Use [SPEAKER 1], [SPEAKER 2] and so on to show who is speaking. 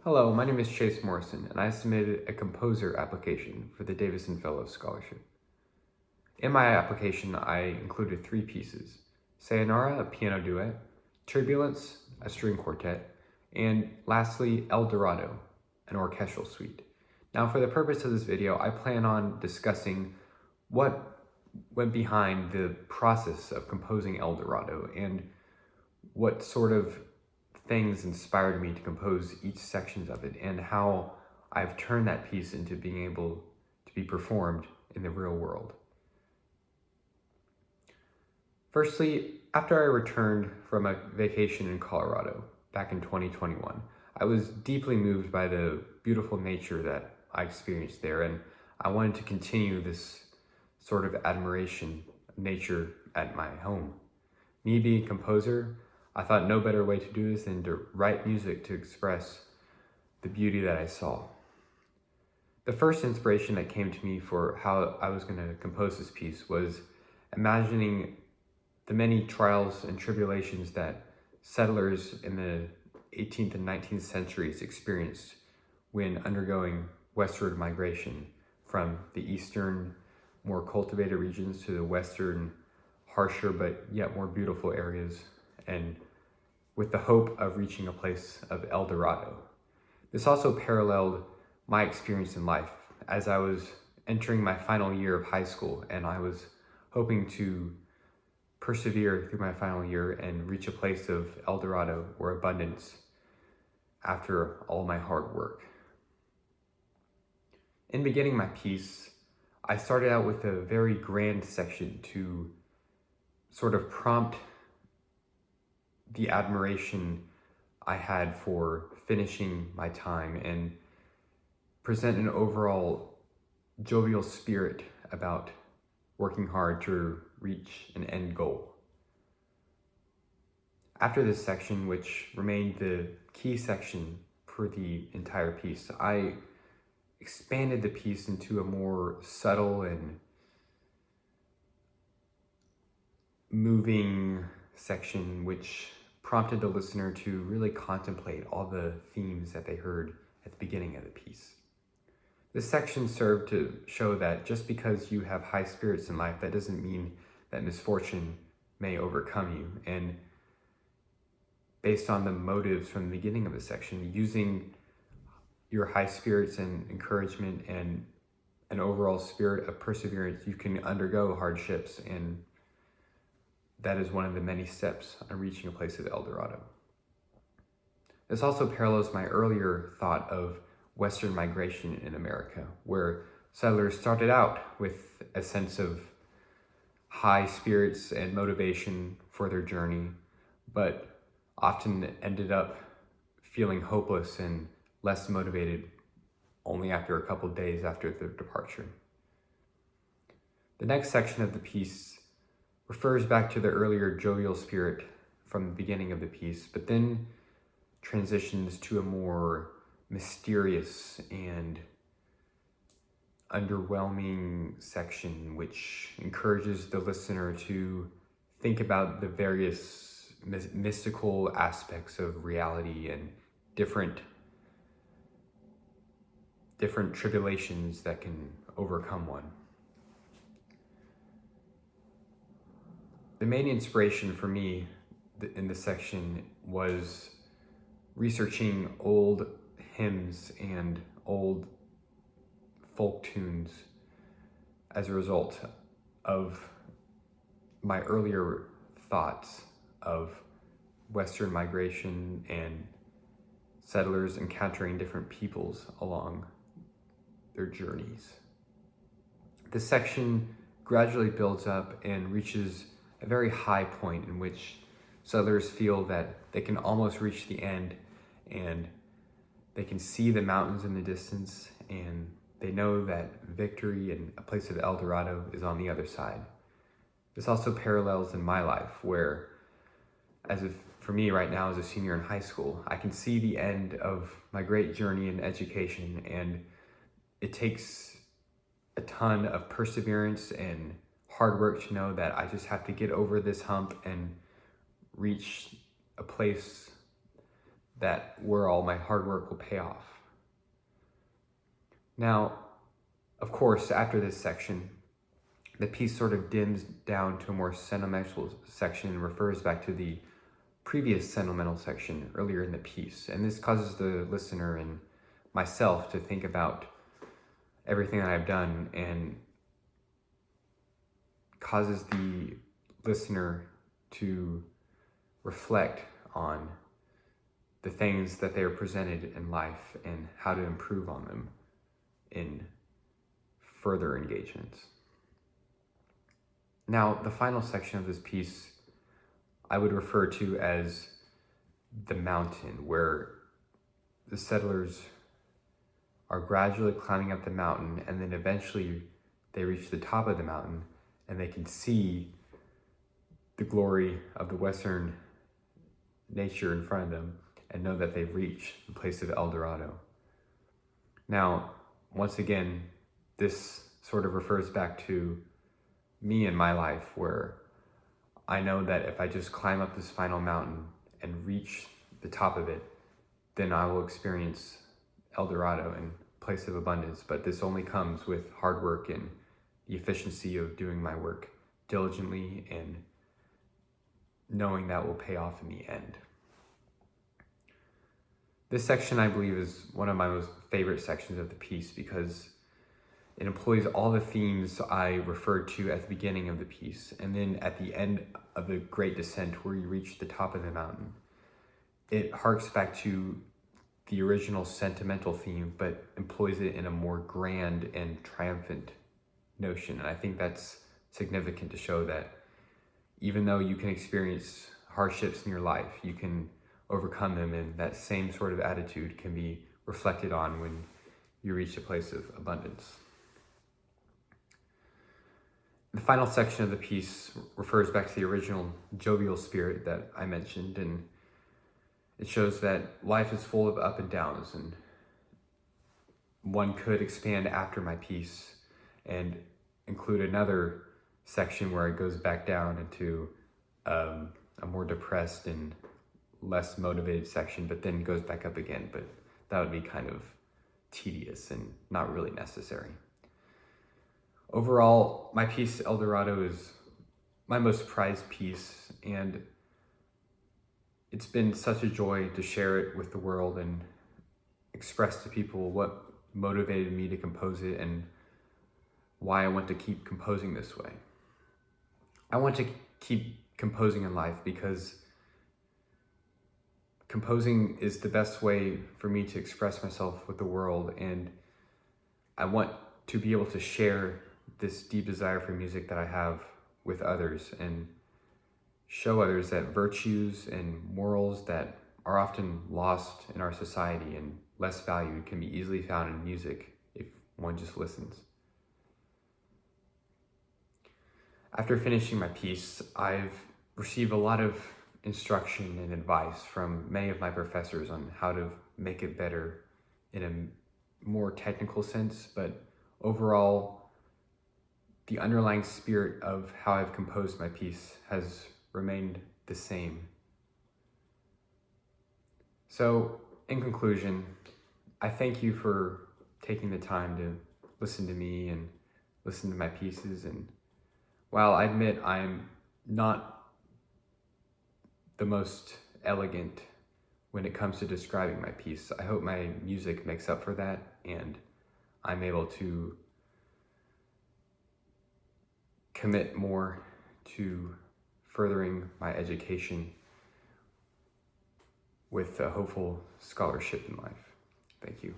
[SPEAKER 1] Hello, my name is Chase Morrison, and I submitted a composer application for the Davison Fellows Scholarship. In my application, I included 3 pieces: Sayonara, a piano duet; Turbulence, a string quartet; and lastly, El Dorado, an orchestral suite. Now, for the purpose of this video, I plan on discussing what went behind the process of composing El Dorado and what sort of things inspired me to compose each sections of it, and how I've turned that piece into being able to be performed in the real world. Firstly, after I returned from a vacation in Colorado back in 2021, I was deeply moved by the beautiful nature that I experienced there, and I wanted to continue this sort of admiration of nature at my home. Me being a composer, I thought no better way to do this than to write music to express the beauty that I saw. The first inspiration that came to me for how I was going to compose this piece was imagining the many trials and tribulations that settlers in the 18th and 19th centuries experienced when undergoing westward migration from the eastern, more cultivated regions to the western, harsher but yet more beautiful areas, and with the hope of reaching a place of El Dorado. This also paralleled my experience in life as I was entering my final year of high school, and I was hoping to persevere through my final year and reach a place of El Dorado or abundance after all my hard work. In beginning my piece, I started out with a very grand section to sort of prompt the admiration I had for finishing my time and present an overall jovial spirit about working hard to reach an end goal. After this section, which remained the key section for the entire piece, I expanded the piece into a more subtle and moving section, which prompted the listener to really contemplate all the themes that they heard at the beginning of the piece. This section served to show that just because you have high spirits in life, that doesn't mean that misfortune may overcome you. And based on the motives from the beginning of the section, using your high spirits and encouragement and an overall spirit of perseverance, you can undergo hardships, and that is one of the many steps on reaching a place of El Dorado. This also parallels my earlier thought of Western migration in America, where settlers started out with a sense of high spirits and motivation for their journey, but often ended up feeling hopeless and less motivated only after a couple days after their departure. The next section of the piece refers back to the earlier jovial spirit from the beginning of the piece, but then transitions to a more mysterious and underwhelming section, which encourages the listener to think about the various mystical aspects of reality and different tribulations that can overcome one. The main inspiration for me in this section was researching old hymns and old folk tunes as a result of my earlier thoughts of Western migration and settlers encountering different peoples along their journeys. This section gradually builds up and reaches a very high point in which settlers feel that they can almost reach the end, and they can see the mountains in the distance, and they know that victory and a place of El Dorado is on the other side. This also parallels in my life, where for me right now as a senior in high school, I can see the end of my great journey in education, and it takes a ton of perseverance and hard work to know that I just have to get over this hump and reach a place where all my hard work will pay off. Now, of course, after this section, the piece sort of dims down to a more sentimental section and refers back to the previous sentimental section earlier in the piece. And this causes the listener and myself to think about everything that I've done, and causes the listener to reflect on the things that they are presented in life and how to improve on them in further engagements. Now, the final section of this piece I would refer to as the mountain, where the settlers are gradually climbing up the mountain, and then eventually they reach the top of the mountain and they can see the glory of the Western nature in front of them and know that they've reached the place of El Dorado. Now, once again, this sort of refers back to me in my life, where I know that if I just climb up this final mountain and reach the top of it, then I will experience El Dorado and place of abundance. But this only comes with hard work and the efficiency of doing my work diligently and knowing that will pay off in the end. This section, I believe, is one of my most favorite sections of the piece because it employs all the themes I referred to at the beginning of the piece, and then at the end of the Great Descent, where you reach the top of the mountain, it harks back to the original sentimental theme, but employs it in a more grand and triumphant notion. And I think that's significant to show that even though you can experience hardships in your life, you can overcome them, and that same sort of attitude can be reflected on when you reach a place of abundance. The final section of the piece refers back to the original jovial spirit that I mentioned, and it shows that life is full of up and downs, and one could expand after my piece and include another section where it goes back down into a more depressed and less motivated section, but then goes back up again. But that would be kind of tedious and not really necessary. Overall, my piece, El Dorado, is my most prized piece, and it's been such a joy to share it with the world and express to people what motivated me to compose it and why I want to keep composing this way. I want to keep composing in life because composing is the best way for me to express myself with the world, and I want to be able to share this deep desire for music that I have with others and show others that virtues and morals that are often lost in our society and less valued can be easily found in music if one just listens. After finishing my piece, I've received a lot of instruction and advice from many of my professors on how to make it better in a more technical sense, but overall, the underlying spirit of how I've composed my piece has remained the same. So, in conclusion, I thank you for taking the time to listen to me and listen to my pieces. And while I admit I'm not the most elegant when it comes to describing my piece, I hope my music makes up for that, and I'm able to commit more to furthering my education with a hopeful scholarship in life. Thank you.